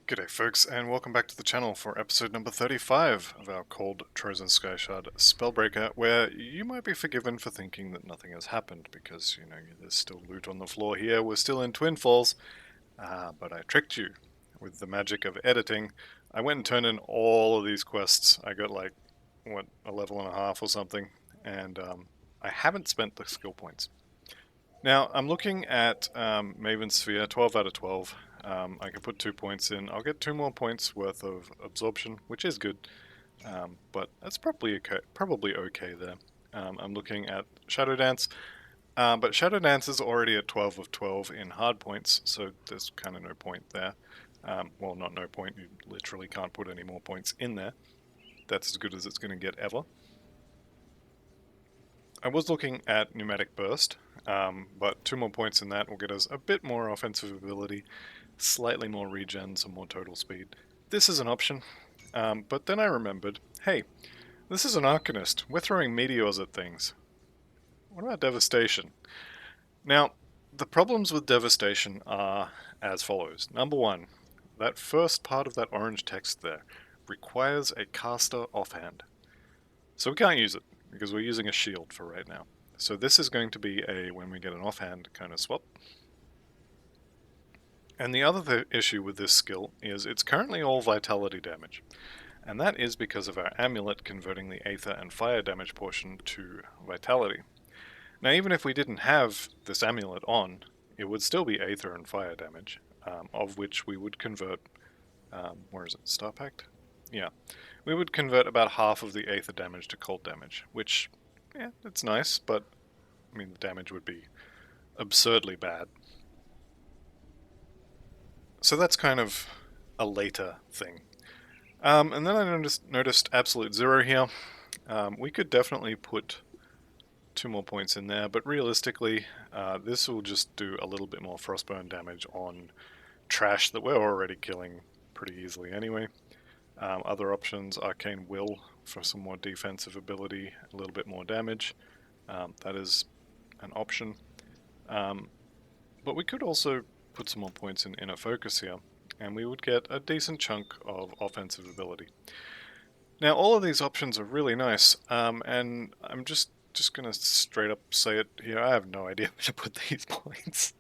G'day folks, and welcome back to the channel for episode number 35 of our Cold Trozan Skyshard Spellbreaker, where you might be forgiven for thinking that nothing has happened, because, you know, there's still loot on the floor here, we're still in Twin Falls, but I tricked you with the magic of editing. I went and turned in all of these quests. I got like, what, a level and a half or something, and I haven't spent the skill points. Now, I'm looking at Maven Sphere, 12 out of 12. I can put 2 points in. I'll get 2 more points worth of absorption, which is good, but that's probably okay there. I'm looking at Shadow Dance, but Shadow Dance is already at 12 of 12 in hard points, so there's kind of no point there. Well, not no point, you literally can't put any more points in there. That's as good as it's going to get ever. I was looking at Pneumatic Burst, but 2 more points in that will get us a bit more offensive ability, slightly more regen, some more total speed. This is an option, but then I remembered, hey, this is an Arcanist. We're throwing meteors at things. What about Devastation? Now, the problems with Devastation are as follows. Number one, that first part of that orange text there requires a caster offhand. So we can't use it, because we're using a shield for right now. So this is going to be a when we get an offhand kind of swap. And the other issue with this skill is it's currently all vitality damage. And that is because of our amulet converting the aether and fire damage portion to vitality. Now even if we didn't have this amulet on, it would still be aether and fire damage, of which we would convert, where is it, Star Pact? Yeah, we would convert about half of the aether damage to cold damage, which, yeah, it's nice, but, I mean, the damage would be absurdly bad. So that's kind of a later thing. And then I noticed Absolute Zero here. We could definitely put 2 more points in there, but realistically, this will just do a little bit more Frostburn damage on trash that we're already killing pretty easily anyway. Other options, Arcane Will for some more defensive ability, a little bit more damage. That is an option. But we could also put some more points in Inner Focus here, and we would get a decent chunk of offensive ability. Now, all of these options are really nice, and I'm just going to straight up say it here. I have no idea where to put these points.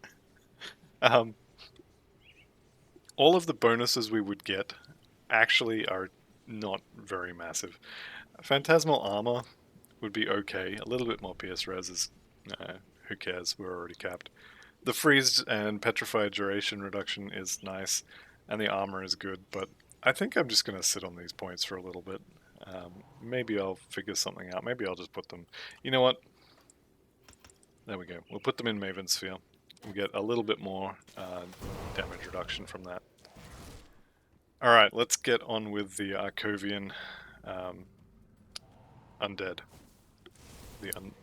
All of the bonuses we would get actually are not very massive. Phantasmal Armor would be okay. A little bit more PS res is... who cares? We're already capped. The freeze and petrified duration reduction is nice, and the armor is good, but I think I'm just going to sit on these points for a little bit. Maybe I'll figure something out. Maybe I'll just put them... You know what? There we go. We'll put them in Maven Sphere. We'll get a little bit more damage reduction from that. Alright, let's get on with the Arcovian undead.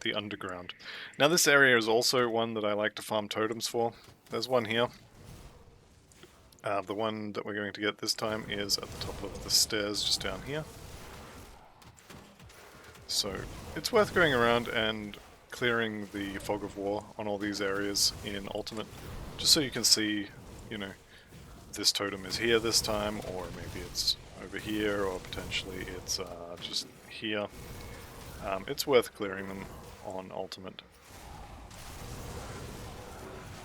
The underground. Now this area is also one that I like to farm totems for. There's one here. The one that we're going to get this time is at the top of the stairs just down here. So it's worth going around and clearing the fog of war on all these areas in Ultimate, just so you can see, you know, this totem is here this time, or maybe it's over here, or potentially it's just here. It's worth clearing them on Ultimate.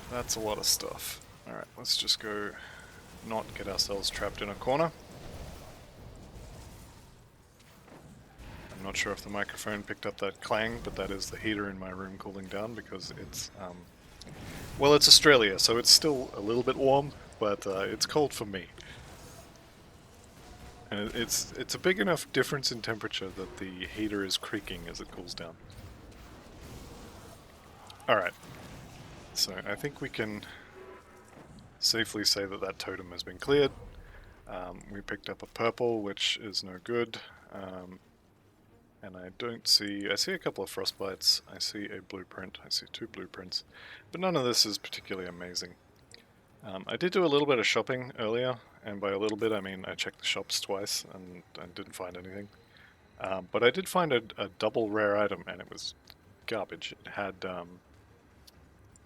That's a lot of stuff. Alright, let's just go not get ourselves trapped in a corner. I'm not sure if the microphone picked up that clang, but that is the heater in my room cooling down because it's, well, it's Australia, so it's still a little bit warm, but it's cold for me. And it's a big enough difference in temperature that the heater is creaking as it cools down. Alright, so I think we can safely say that that totem has been cleared. We picked up a purple, which is no good. And I don't see... I see a couple of frostbites, I see a blueprint, I see 2 blueprints, but none of this is particularly amazing. I did do a little bit of shopping earlier, and by a little bit I mean I checked the shops twice and didn't find anything. But I did find a double rare item, and it was garbage. It had... what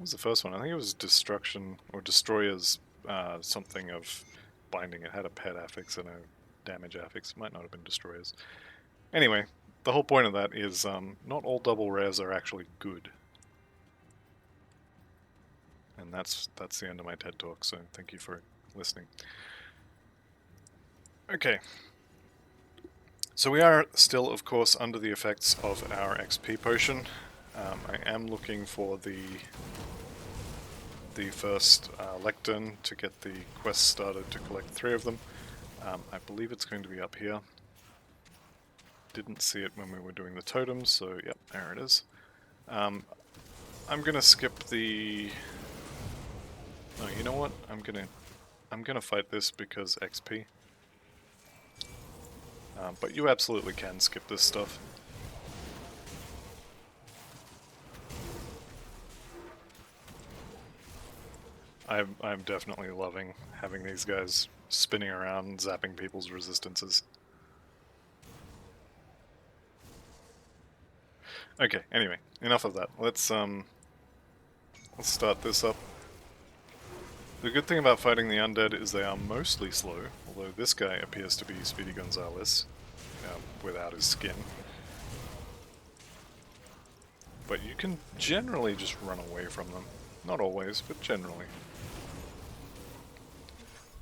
was the first one? I think it was Destruction, or Destroyer's something of binding. It had a pet affix and a damage affix. It might not have been destroyers. Anyway, the whole point of that is not all double rares are actually good. And that's the end of my TED Talk, so thank you for listening. Okay. So we are still, of course, under the effects of our XP potion. I am looking for the first lectern to get the quest started to collect 3 of them. I believe it's going to be up here. Didn't see it when we were doing the totems, so yep, there it is. I'm gonna skip the... No, you know what? I'm gonna fight this because XP. But you absolutely can skip this stuff. I'm definitely loving having these guys spinning around and zapping people's resistances. Okay, anyway, enough of that. Let's start this up. The good thing about fighting the undead is they are mostly slow, although this guy appears to be Speedy Gonzales, without his skin. But you can generally just run away from them. Not always, but generally.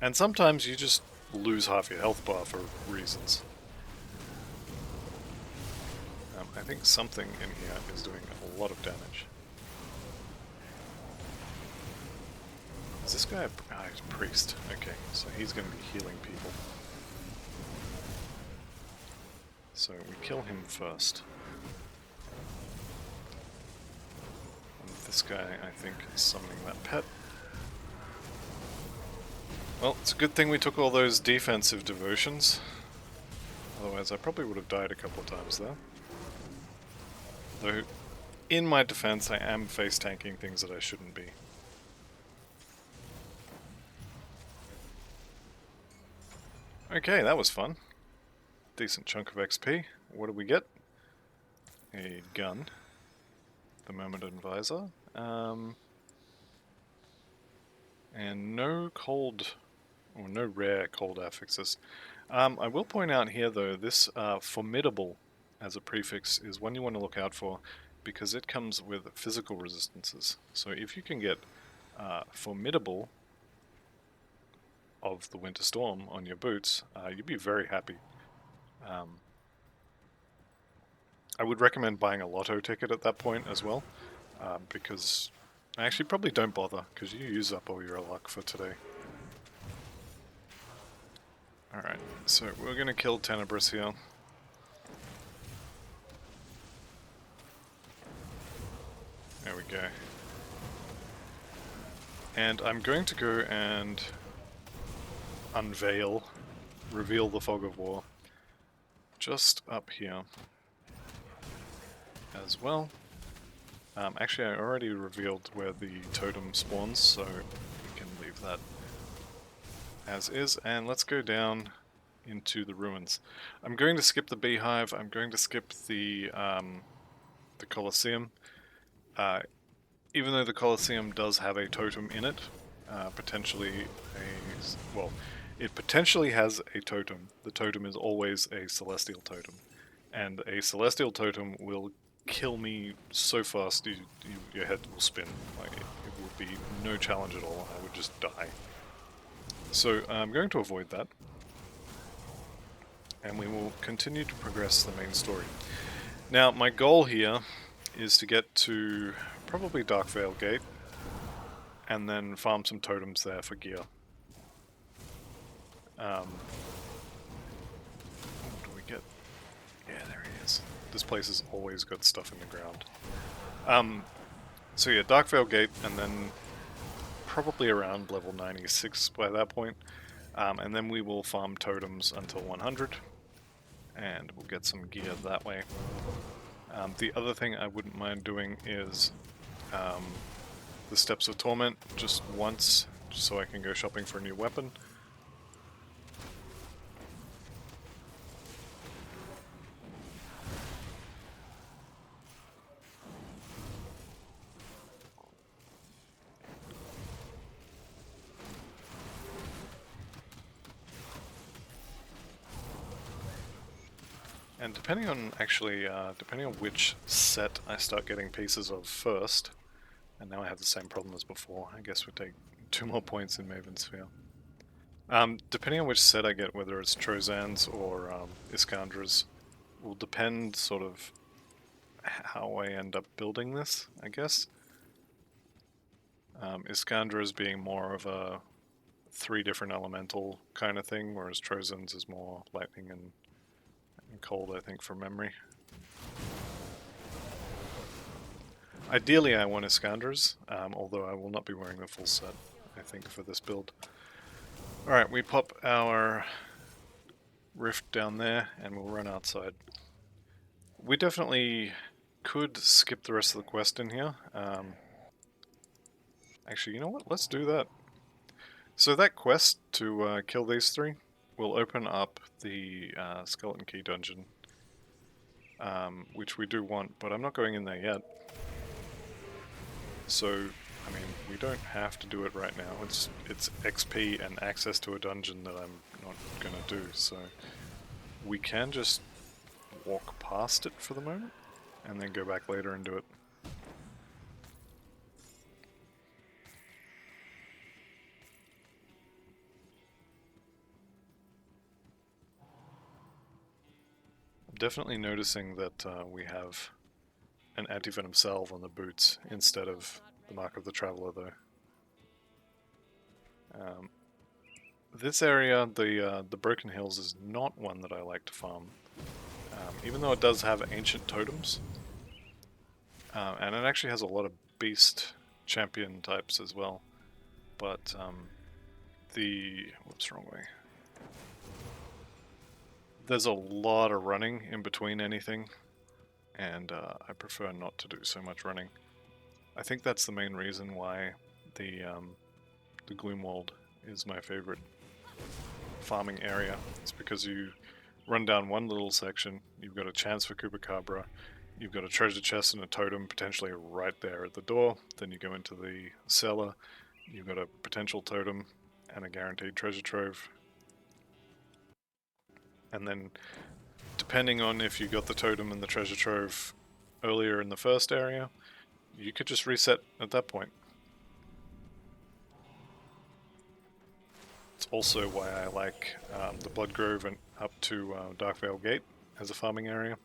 And sometimes you just lose half your health bar for reasons. I think something in here is doing a lot of damage. Is this guy he's a priest. Okay, so he's going to be healing people. So we kill him first. And this guy, I think, is summoning that pet. Well, it's a good thing we took all those defensive devotions. Otherwise I probably would have died a couple of times there. Though, in my defense, I am face tanking things that I shouldn't be. Okay, that was fun. Decent chunk of XP. What did we get? A gun. The Myrmidon Visor. And no cold, or no rare cold affixes. I will point out here though, this formidable as a prefix is one you want to look out for because it comes with physical resistances. So if you can get formidable of the Winter Storm on your boots, you'd be very happy. I would recommend buying a lotto ticket at that point as well, because actually probably don't bother because you use up all your luck for today. Alright, so we're going to kill Tenebris here. There we go. And I'm going to go and reveal the Fog of War, just up here as well. Actually, I already revealed where the totem spawns, so we can leave that as is, and let's go down into the ruins. I'm going to skip the beehive, I'm going to skip the Colosseum. Even though the Colosseum does have a totem in it, it potentially has a totem. The totem is always a celestial totem, and a celestial totem will kill me so fast your head will spin. Like, it would be no challenge at all. I would just die. So I'm going to avoid that, and we will continue to progress the main story. Now, my goal here is to get to probably Darkvale Gate, and then farm some totems there for gear. What do we get? Yeah, there he is. This place has always got stuff in the ground. So yeah, Darkvale Gate, and then probably around level 96 by that point. And then we will farm totems until 100, and we'll get some gear that way. The other thing I wouldn't mind doing is the Steps of Torment just once, so I can go shopping for a new weapon. And depending on depending on which set I start getting pieces of first, and now I have the same problem as before. I guess we'll take 2 more points in Maven Sphere. Depending on which set I get, whether it's Trozans or Iskandra's, will depend sort of how I end up building this, I guess. Iskandra's being more of a 3 different elemental kind of thing, whereas Trozan's is more lightning and cold, I think, from memory. Ideally I want Iskandra's, although I will not be wearing the full set, I think, for this build. Alright, we pop our rift down there and we'll run outside. We definitely could skip the rest of the quest in here. Actually, you know what? Let's do that. So that quest to kill these 3 will open up the Skeleton Key dungeon, which we do want, but I'm not going in there yet. So, I mean, we don't have to do it right now. It's XP and access to a dungeon that I'm not going to do, so we can just walk past it for the moment and then go back later and do it. I'm definitely noticing that we have an anti-venom salve on the boots instead of the Mark of the Traveler, though. This area, the Broken Hills, is not one that I like to farm, even though it does have ancient totems, and it actually has a lot of beast champion types as well. But whoops, wrong way. There's a lot of running in between anything, and I prefer not to do so much running. I think that's the main reason why the Gloomwald is my favorite farming area. It's because you run down one little section, you've got a chance for Chupacabra, you've got a treasure chest and a totem potentially right there at the door, then you go into the cellar, you've got a potential totem and a guaranteed treasure trove. And then, depending on if you got the totem and the treasure trove earlier in the first area, you could just reset at that point. It's also why I like the Bloodgrove and up to Darkvale Gate as a farming area,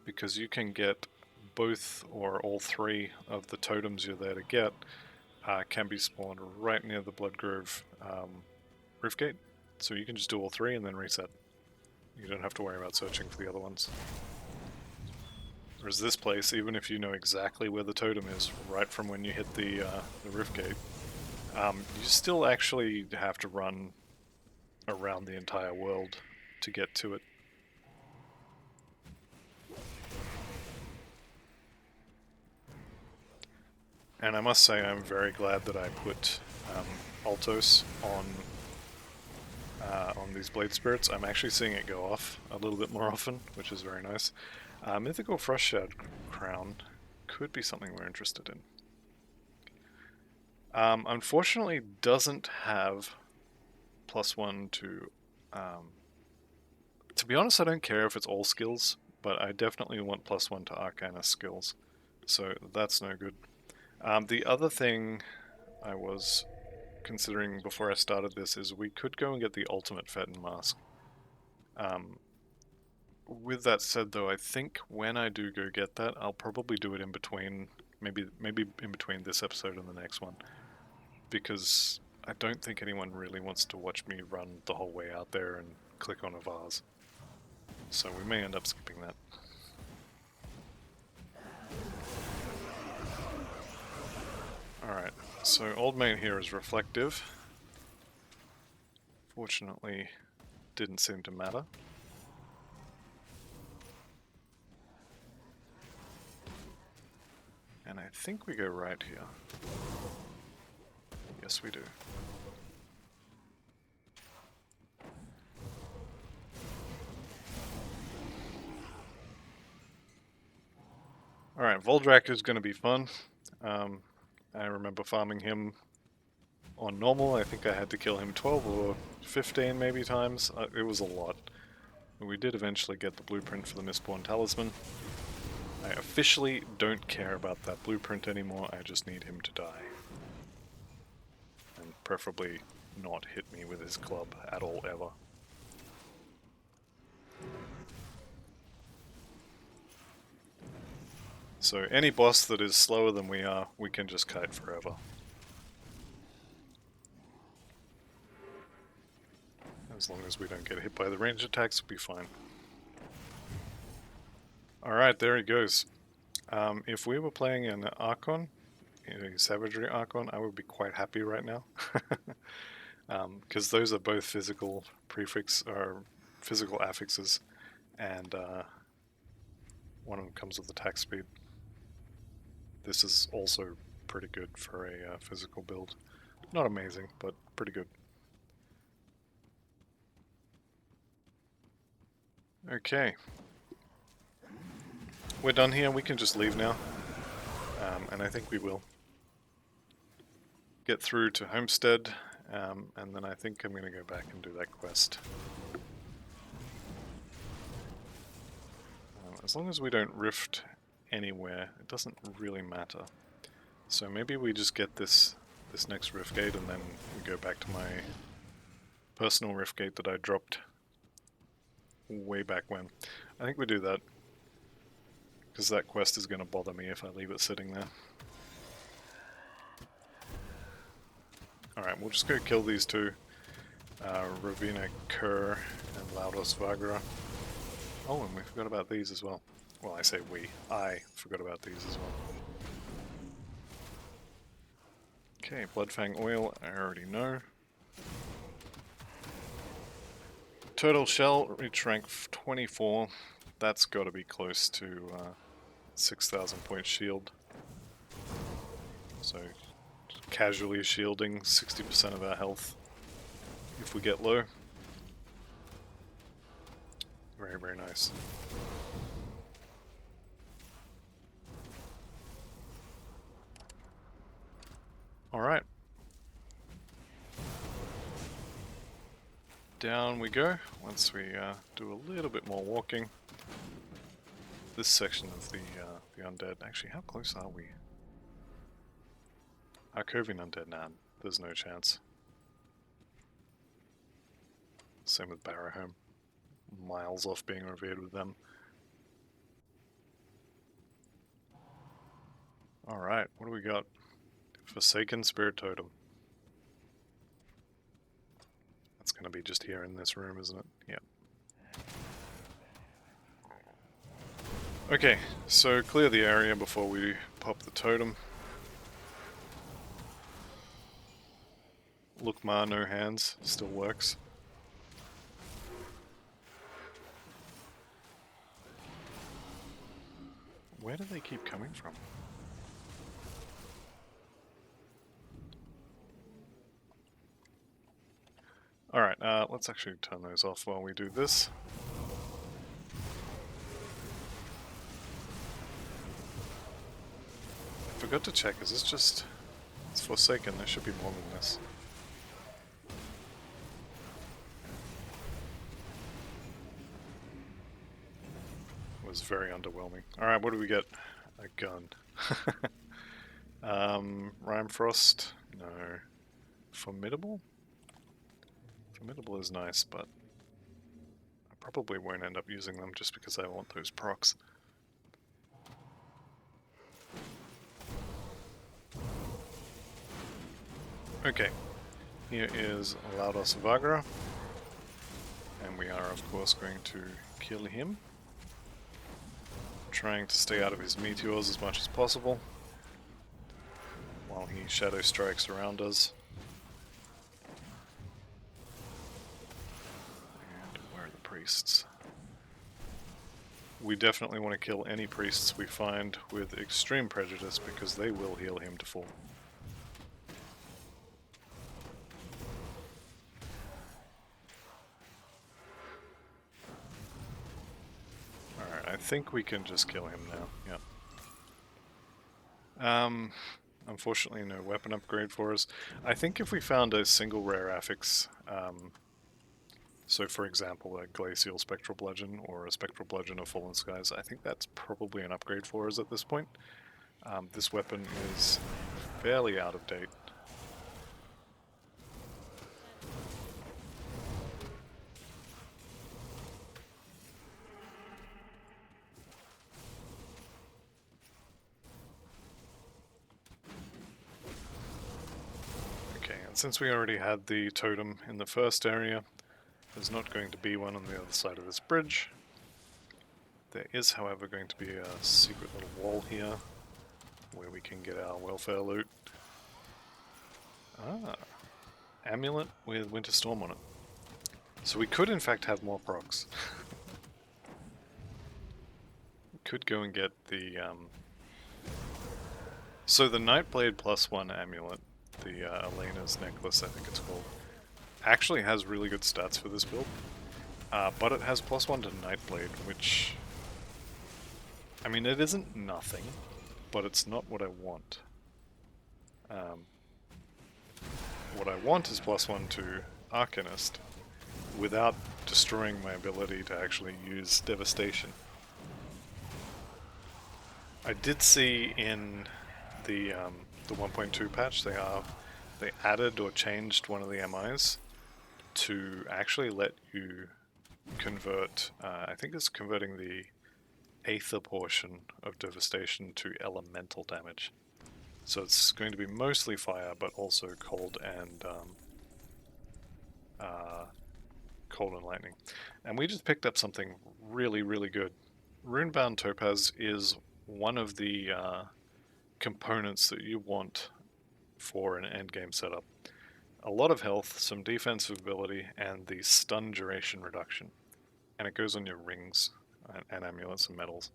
because you can get both or all 3 of the totems you're there to get can be spawned right near the Bloodgrove Roof Gate, so you can just do all 3 and then reset. You don't have to worry about searching for the other ones. Whereas this place, even if you know exactly where the totem is right from when you hit the roof gate, you still actually have to run around the entire world to get to it. And I must say I'm very glad that I put Altos on these Blade Spirits. I'm actually seeing it go off a little bit more often, which is very nice. Mythical Frostshad Crown could be something we're interested in. Unfortunately, doesn't have +1 to... to be honest, I don't care if it's all skills, but I definitely want +1 to Arcana skills, so that's no good. The other thing I was considering before I started this is we could go and get the ultimate Fetten Mask. With that said, though, I think when I do go get that, I'll probably do it in between, maybe in between this episode and the next one, because I don't think anyone really wants to watch me run the whole way out there and click on a vase. So we may end up skipping that. Alright, so old mate here is reflective. Fortunately, didn't seem to matter. And I think we go right here. Yes, we do. Alright, Voldrak is going to be fun. I remember farming him on normal. I think I had to kill him 12 or 15 maybe times. It was a lot. We did eventually get the blueprint for the Mistborn Talisman. I officially don't care about that blueprint anymore, I just need him to die. And preferably not hit me with his club at all, ever. So any boss that is slower than we are, we can just kite forever. As long as we don't get hit by the range attacks, we'll be fine. Alright, there he goes. If we were playing an Archon, a Savagery Archon, I would be quite happy right now. Because those are both physical prefix, or physical affixes, and one of them comes with attack speed. This is also pretty good for a physical build. Not amazing, but pretty good. Okay. We're done here, we can just leave now. And I think we will. Get through to Homestead, and then I think I'm going to go back and do that quest. As long as we don't rift anywhere, it doesn't really matter. So maybe we just get this next rift gate and then we go back to my personal rift gate that I dropped way back when. I think we do that, because that quest is going to bother me if I leave it sitting there. Alright, we'll just go kill these two. Ravina Kerr and Laudos Vagra. Oh, and we forgot about these as well. Well, I say we. I forgot about these as well. Okay, Bloodfang Oil, I already know. Turtle Shell, reach rank 24. That's got to be close to 6,000 point shield. So, casually shielding 60% of our health if we get low. Very, very nice. Alright. Down we go, once we do a little bit more walking. This section of the undead. Actually, how close are we? Arcovian undead? Nah, there's no chance. Same with Barrowhome. Miles off being revered with them. Alright, what do we got? Forsaken Spirit Totem. That's going to be just here in this room, isn't it? Yep. Okay, so clear the area before we pop the totem. Lookma, no hands, still works. Where do they keep coming from? Alright, let's actually turn those off while we do this. I forgot to check, is this just... It's Forsaken, there should be more than this. It was very underwhelming. Alright, what do we get? A gun. Rime Frost? No. Formidable? Formidable is nice, but I probably won't end up using them just because I want those procs. Okay, here is Laudos Vagra, and we are of course going to kill him. Trying to stay out of his meteors as much as possible, while he shadow strikes around us. And where are the priests? We definitely want to kill any priests we find with extreme prejudice, because they will heal him to full. I think we can just kill him now, yep. Unfortunately no weapon upgrade for us. I think if we found a single rare affix So for example, a Glacial Spectral Bludgeon or a Spectral Bludgeon of Fallen Skies, I think that's probably an upgrade for us at this point. This weapon is fairly out of date. Okay, and since we already had the totem in the first area, there's not going to be one on the other side of this bridge. There is, however, going to be a secret little wall here where we can get our welfare loot. Ah, amulet with Winter Storm on it. So we could in fact have more procs. We could go and get the... So the Nightblade +1 amulet, the Elena's necklace I think it's called, actually has really good stats for this build. But it has +1 to Nightblade, which... I mean, it isn't nothing, but it's not what I want. What I want is +1 to Arcanist, without destroying my ability to actually use Devastation. I did see in the 1.2 patch they added or changed one of the MIs to actually let you convert, I think it's converting the Aether portion of Devastation to elemental damage. So it's going to be mostly fire, but also cold and lightning. And we just picked up something really, really good. Runebound Topaz is one of the components that you want for an endgame setup. A lot of health, some defensive ability, and the stun duration reduction. And it goes on your rings and amulets and medals.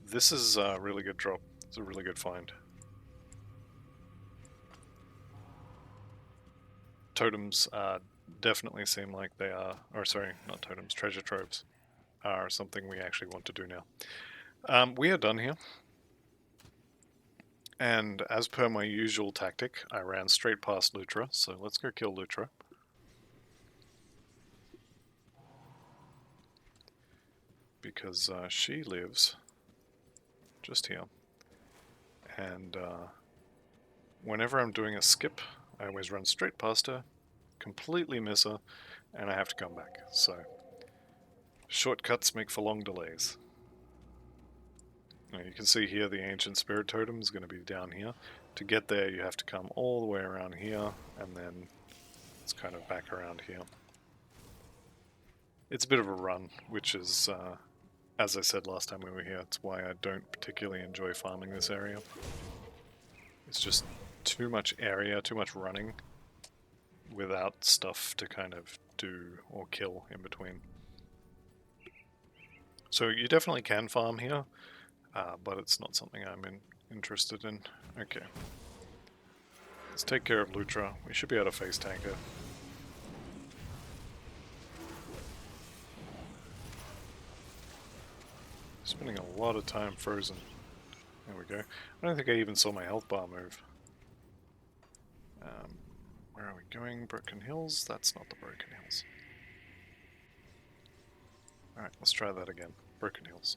This is a really good drop. It's a really good find. Totems definitely seem like they are, or sorry, not totems, treasure troves are something we actually want to do now. We are done here. And as per my usual tactic, I ran straight past Lutra, so let's go kill Lutra. Because she lives just here. And whenever I'm doing a skip, I always run straight past her, completely miss her, and I have to come back. So, shortcuts make for long delays. Now you can see here the Ancient Spirit Totem is going to be down here. To get there you have to come all the way around here, and then it's kind of back around here. It's a bit of a run, which is, as I said last time we were here, it's why I don't particularly enjoy farming this area. It's just too much area, too much running, without stuff to kind of do or kill in between. So you definitely can farm here, but it's not something I'm interested in. Okay. Let's take care of Lutra. We should be able to face tank her. Spending a lot of time frozen. There we go. I don't think I even saw my health bar move. Where are we going? Broken Hills? That's not the Broken Hills. Alright, let's try that again. Broken Hills.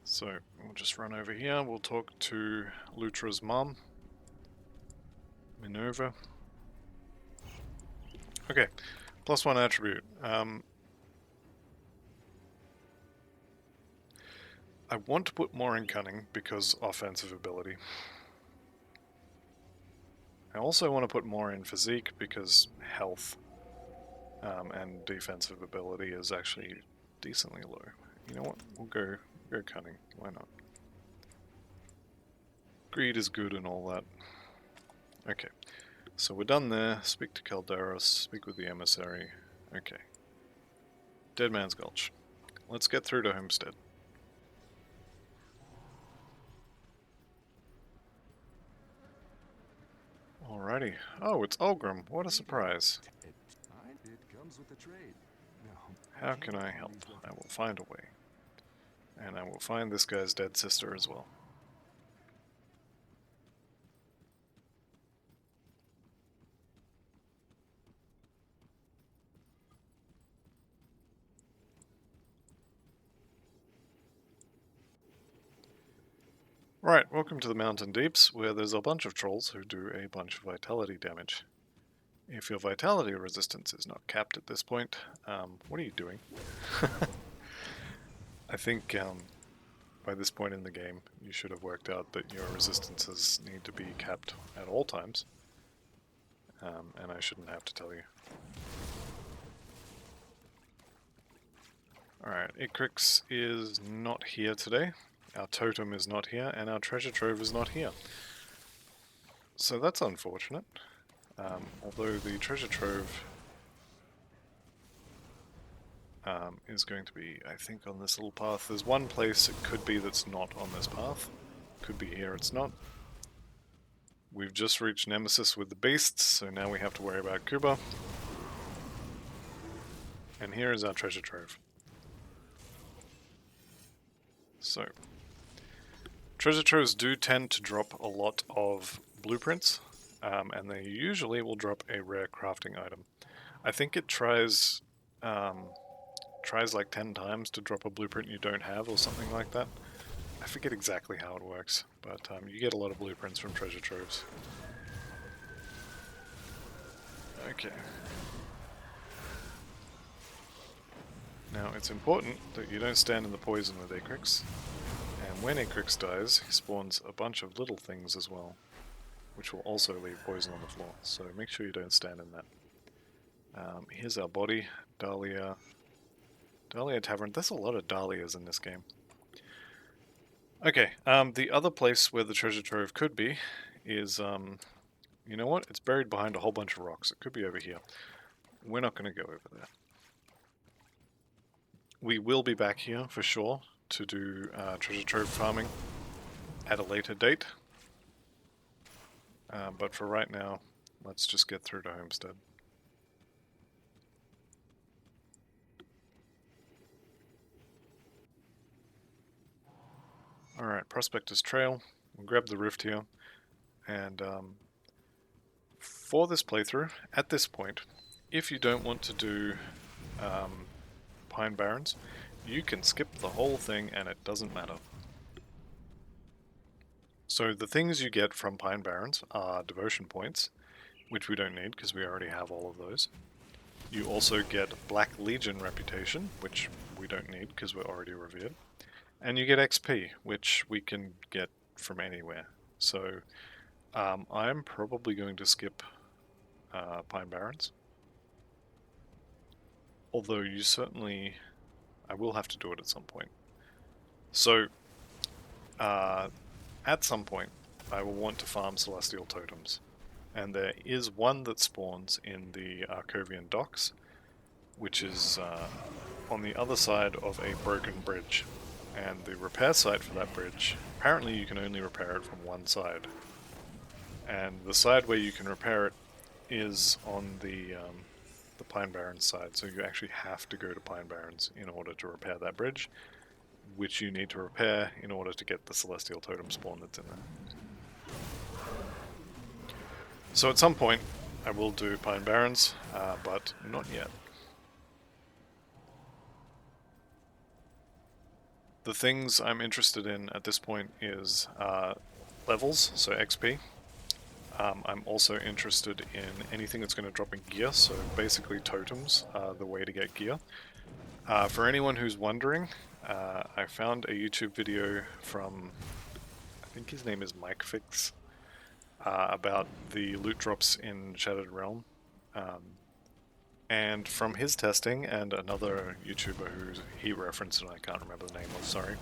So, we'll just run over here. We'll talk to Lutra's mom, Minerva. Okay, +1 attribute. I want to put more in Cunning because offensive ability. I also want to put more in Physique because health and defensive ability is actually decently low. You know what? We'll go Cunning. Why not? Greed is good and all that. Okay. So we're done there. Speak to Calderos. Speak with the emissary. Okay. Dead Man's Gulch. Let's get through to Homestead. Alrighty. Oh, it's Ulgrim. What a surprise. How can I help? I will find a way. And I will find this guy's dead sister as well. Right, welcome to the Mountain Deeps, where there's a bunch of trolls who do a bunch of vitality damage. If your vitality resistance is not capped at this point, what are you doing? I think by this point in the game, you should have worked out that your resistances need to be capped at all times, and I shouldn't have to tell you. Alright, Icrix is not here today, our totem is not here, and our treasure trove is not here. So that's unfortunate. Although the treasure trove is going to be, I think, on this little path. There's one place it could be that's not on this path. Could be here, it's not. We've just reached Nemesis with the beasts, so now we have to worry about Kuba. And here is our treasure trove. So, treasure troves do tend to drop a lot of blueprints, and they usually will drop a rare crafting item. I think it tries like 10 times to drop a blueprint you don't have or something like that. I forget exactly how it works, but you get a lot of blueprints from treasure troves. Okay. Now it's important that you don't stand in the poison with Acrix, and when Acrix dies, he spawns a bunch of little things as well, which will also leave poison on the floor, so make sure you don't stand in that. Here's our body, Dahlia Tavern. There's a lot of Dahlias in this game. Okay, the other place where the treasure trove could be is, you know what? It's buried behind a whole bunch of rocks. It could be over here. We're not going to go over there. We will be back here for sure to do treasure trove farming at a later date. But for right now, let's just get through to Homestead. Alright, Prospector's Trail. We'll grab the rift here. And for this playthrough, at this point, if you don't want to do Pine Barrens, you can skip the whole thing and it doesn't matter. So the things you get from Pine Barrens are devotion points, which we don't need because we already have all of those. You also get Black Legion reputation, which we don't need because we're already revered. And you get XP, which we can get from anywhere. So I'm probably going to skip Pine Barrens. Although you certainly... I will have to do it at some point. So, at some point, I will want to farm Celestial Totems. And there is one that spawns in the Arcovian docks, which is on the other side of a broken bridge. And the repair site for that bridge, apparently you can only repair it from one side. And the side where you can repair it is on the Pine Barrens side, so you actually have to go to Pine Barrens in order to repair that bridge, which you need to repair in order to get the Celestial Totem spawn that's in there. So at some point I will do Pine Barrens, but not yet. The things I'm interested in at this point is levels, so XP. I'm also interested in anything that's going to drop in gear, so basically totems are the way to get gear. For anyone who's wondering, I found a YouTube video from, I think his name is Mike Fix, about the loot drops in Shattered Realm. And from his testing, and another YouTuber who he referenced, and I can't remember the name of, sorry.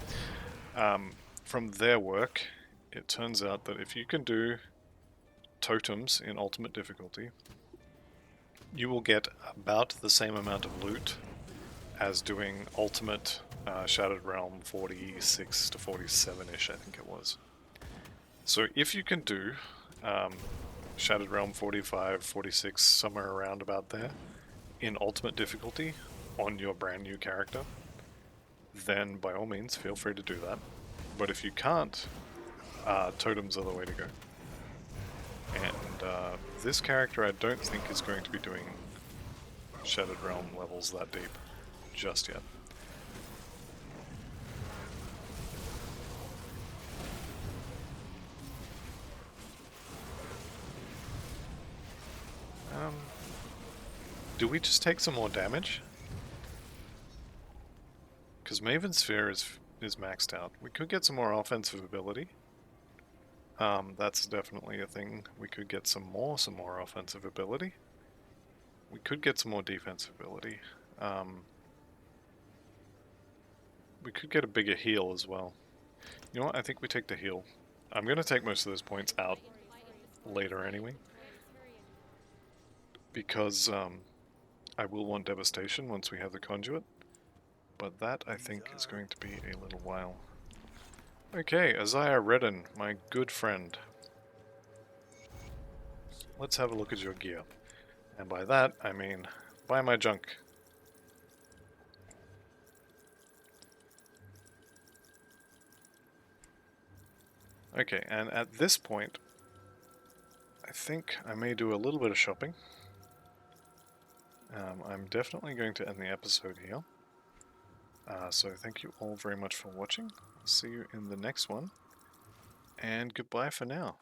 From their work, it turns out that if you can do totems in ultimate difficulty, you will get about the same amount of loot as doing ultimate Shattered Realm 46 to 47-ish, I think it was. So if you can do Shattered Realm 45, 46, somewhere around about there, in ultimate difficulty on your brand new character, then by all means feel free to do that. But if you can't, totems are the way to go. And this character I don't think is going to be doing Shattered Realm levels that deep just yet. Do we just take some more damage? Because Maven Sphere is maxed out. We could get some more offensive ability. That's definitely a thing. We could get some more offensive ability. We could get some more defensive ability. We could get a bigger heal as well. You know what? I think we take the heal. I'm going to take most of those points out later anyway. Because I will want Devastation once we have the Conduit. But that, I think, is going to be a little while. Okay, Isaiah Redden, my good friend. Let's have a look at your gear. And by that, I mean, buy my junk. Okay, and at this point, I think I may do a little bit of shopping. I'm definitely going to end the episode here. So thank you all very much for watching. I'll see you in the next one. And goodbye for now.